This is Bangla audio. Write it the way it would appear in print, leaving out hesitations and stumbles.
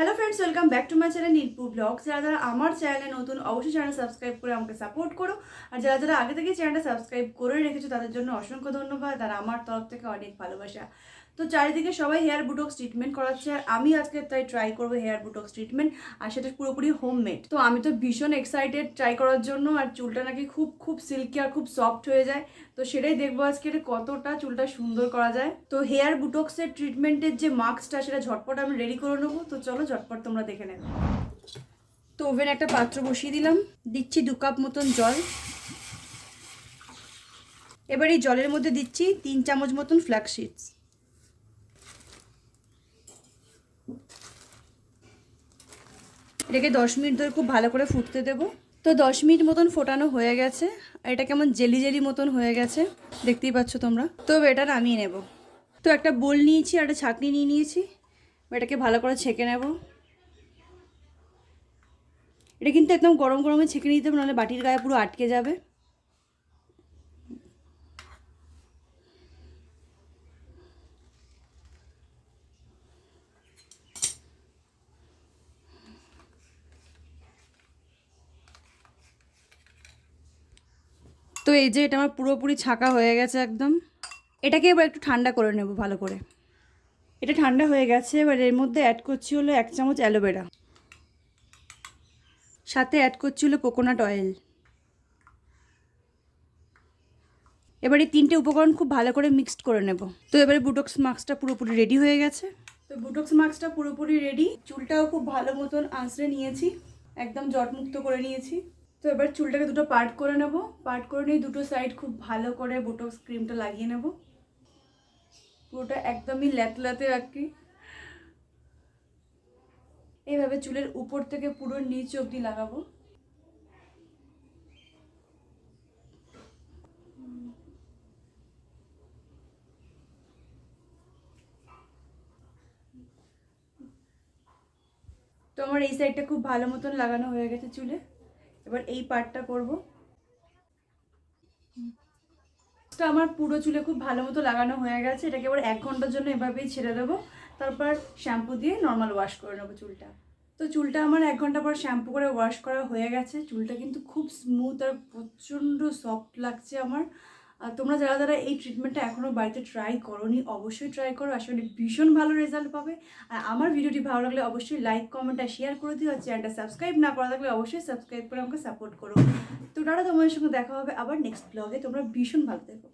Hello friends, welcome back to my channel Nilpur blog. যারা যারা আমার চ্যানেলে নতুন অবশ্যই চ্যানেল সাবস্ক্রাইব করে আমাকে সাপোর্ট করো। আর যারা যারা আগে থেকে চ্যানেলটা সাবস্ক্রাইব করে রেখেছো তাদের জন্য অসংখ্য ধন্যবাদ আর আমার তরফ থেকে অনেক ভালোবাসা। তো চারিদিকে সবাই হেয়ার বুটক্স ট্রিটমেন্ট করাচ্ছে আর আমি আজকে তাই ট্রাই করবো হেয়ার বুটক্স ট্রিটমেন্ট, আর সেটা পুরোপুরি হোমমেড। তো আমি তো ভীষণ এক্সাইটেড ট্রাই করার জন্য। আর চুলটা নাকি খুব খুব সিল্কি আর খুব সফট হয়ে যায়। তো সেটাই দেখবো আজকে কতটা চুলটা সুন্দর করা যায়। তো হেয়ার বুটক্সের ট্রিটমেন্টের যে মাস্কটা সেটা ঝটপট আমি রেডি করে নেবো। তো চলো ঝটপট তোমরা দেখে নেবে। তো ওভেনে একটা পাত্র বসিয়ে দিলাম, দিচ্ছি 2 কাপ মতন জল। এবার এই জলের মধ্যে দিচ্ছি 3 চামচ মতন ফ্ল্যাক্স সিডস। এটাকে 10 মিনিট ধরে খুব ভালো করে ফুটতে দেবো। তো 10 মিনিট মতন ফোটানো হয়ে গেছে আর এটা কেমন জেলি জেলি মতন হয়ে গেছে, দেখতেই পাচ্ছ তোমরা। তো এটা নামিয়ে নেব। তো একটা বোল নিয়েছি আর একটা ছাঁকনি নিয়ে নিয়েছি, এটাকে ভালো করে ছেঁকে নেব। এটা কিন্তু একদম গরম গরমে ছেঁকে নিতে হবে, নাহলে বাটির গায়ে পুরো আটকে যাবে। তো এই যে এটা আমার পুরোপুরি ছাঁকা হয়ে গেছে একদম। এটাকে এবার একটু ঠান্ডা করে নেব ভালো করে। এটা ঠান্ডা হয়ে গেছে। এবার এর মধ্যে অ্যাড করছি হলো 1 চামচ অ্যালোভেরা, সাথে অ্যাড করছি হলো কোকোনাট অয়েল। এবার এই 3টে উপকরণ খুব ভালো করে মিক্সড করে নেব। তো এবারে বুটক্স মাস্কটা পুরোপুরি রেডি হয়ে গেছে। তো বুটক্স মাস্কটা পুরোপুরি রেডি। চুলটাও খুব ভালো মতন আঁচড়ে নিয়েছি, একদম জটমুক্ত করে নিয়েছি। তো এবার চুলটাকে দুটো পার্ট করে নেব। পার্ট করে নিয়ে দুটো সাইড খুব ভালো করে বুটক্স ক্রিমটা লাগিয়ে নেব, পুরোটা একদমই ল্যাতলাতে আর কি। এইভাবে চুলের উপর থেকে পুরো নিচ অবধি লাগাবো। তো আমার এই সাইডটা খুব ভালো মতন লাগানো হয়ে গেছে চুলে। এবার এই পার্টটা করব। তো আমার পুরো চুলে খুব ভালো মতো লাগানো হয়ে গেছে। এটাকে এবার 1 ঘন্টার জন্য এভাবেই ছেড়ে দেবো। তারপর শ্যাম্পু দিয়ে নর্মাল ওয়াশ করে নেবো চুলটা। তো চুলটা আমার 1 ঘন্টা পর শ্যাম্পু করে ওয়াশ করা হয়ে গেছে। চুলটা কিন্তু খুব স্মুথ আর প্রচণ্ড সফট লাগছে আমার। আর তোমরা যারা যারা এই ট্রিটমেন্টটা এখনও বাড়িতে ট্রাই করোনি অবশ্যই ট্রাই করো, আসলে ভীষণ ভালো রেজাল্ট পাবে। আর আমার ভিডিওটি ভালো লাগলে অবশ্যই লাইক কমেন্ট আর শেয়ার করে দিও। আর চ্যানেলটা সাবস্ক্রাইব না করা থাকলে অবশ্যই সাবস্ক্রাইব করে আমাকে সাপোর্ট করো। তো টাটা, তোমাদের সঙ্গে দেখা হবে আবার নেক্সট ব্লগে। তোমরা ভীষণ ভালো থেকো।